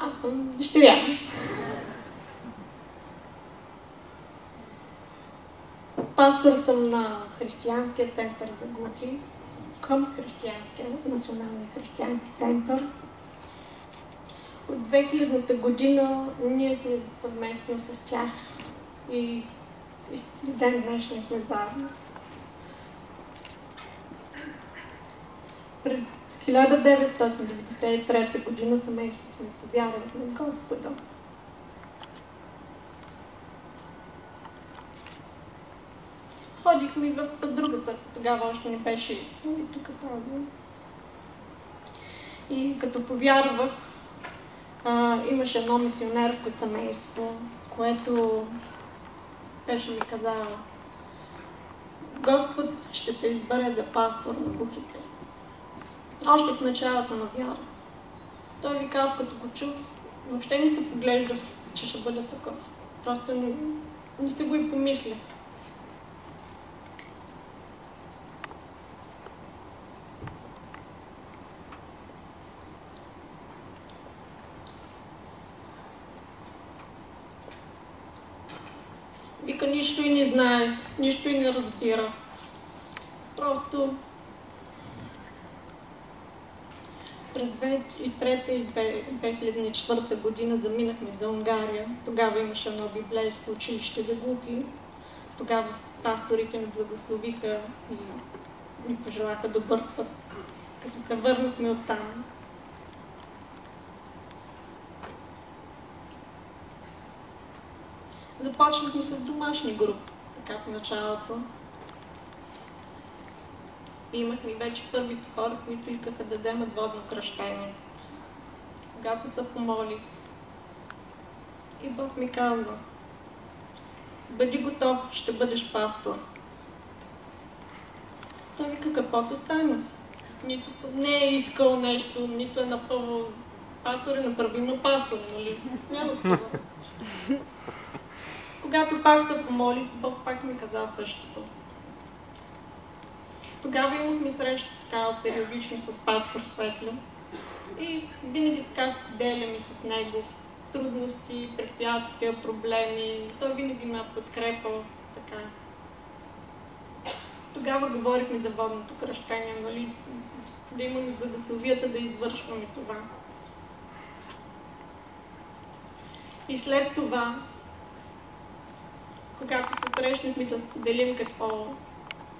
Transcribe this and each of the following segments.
Аз съм дъщеря. Пастор съм на Християнския център за глухи, към Националния християнски център. От 2000-та година ние сме съвместно с тях и ден днешния сме заедно. Пред 1993 година семейството ми повярва на Господа. Ходихме и в другата, тогава още не беше тук правда. И като повярвах, имаше едно мисионерско семейство, което беше ми казало: Господ ще те избере за пастор на глухите. Още в началото на вярата. Той ви каза, като го чух, въобще не се поглеждах, че ще бъде такъв. Просто не сте го и помисля. Вика, нищо и не знае, нищо и не разбира. Просто през 2003 и 2004 година заминахме за Унгария. Тогава имаше едно библейско училище за глухи. Тогава пасторите ни благословиха и ни пожелаха добър път, като се върнахме оттам. Започнахме с домашни групи, така в началото. И имахме вече първите хора, които искаха да вземат водно кръщение. Когато се помолих, и Бог ми казва: бъди готов, ще бъдеш пастор. Той вика, каквото стане. Нито не е искал нещо, нито е напълно пастор и направимо пастор, нали? Няма това. Когато пак се помолих, Бог пак ми каза същото. Тогава имахме среща така периодично с пастор Светло и винаги така споделяме с него трудности, препятствия, проблеми. Той винаги ме подкрепал така. Тогава говорихме за водното кръщение, нали? Да имаме благословията да извършваме това. И след това, когато се срещнахме да споделим какво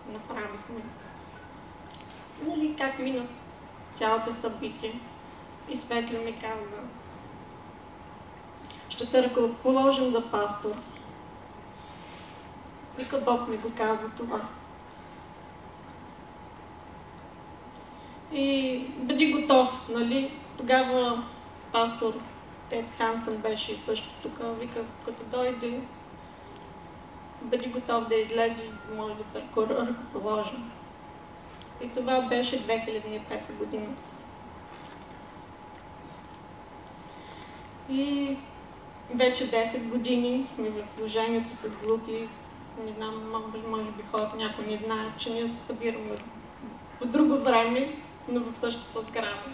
направихме, нали, как мина цялото събитие, и Светло ми казва: ще те ръкоположим за пастор. Вика, Бог ми го каза това. И бъди готов, нали? Тогава пастор Тед Хансен беше също тук. Вика, като дойде, бъди готов да излезе, може да те ръкоположим. И това беше 2005 година. И вече 10 години сме в служението с глухи. Не знам, може би хората някой не знаят, че ние се събираме по друго време, но в същата сграда.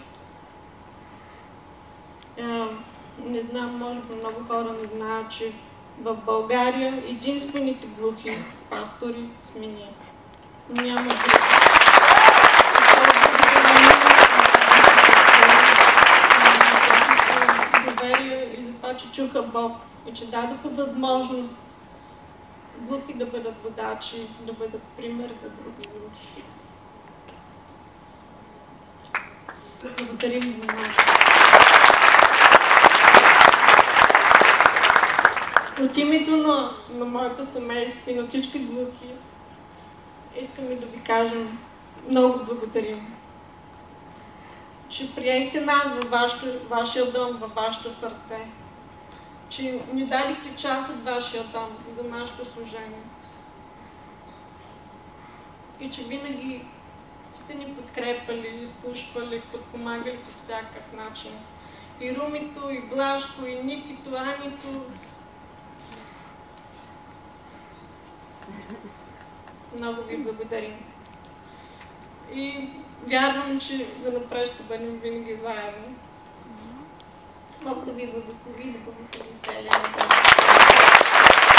Не знам, може би много хора не знаят, че в България единствените глухи пастори сме ние. Няма други. И за това, че чуха Бог и че дадоха възможност глухи да бъдат водачи, да бъдат пример за други глухи. Благодарим ви много. От името на моето семейство и на всички глухи искаме да ви кажем много благодарим, че приехте нас във вашия дом, във вашето сърце, че ни дадихте част от вашия дом за нашето служение и че винаги сте ни подкрепали, изслушвали, подпомагали по всякакъв начин. И Румито, и Блашко, и Никито, Анито. Много ви благодарим. И вярвам, че занапред ще бъдем винаги заедно. Бог да ви благослови, да благослови Елена.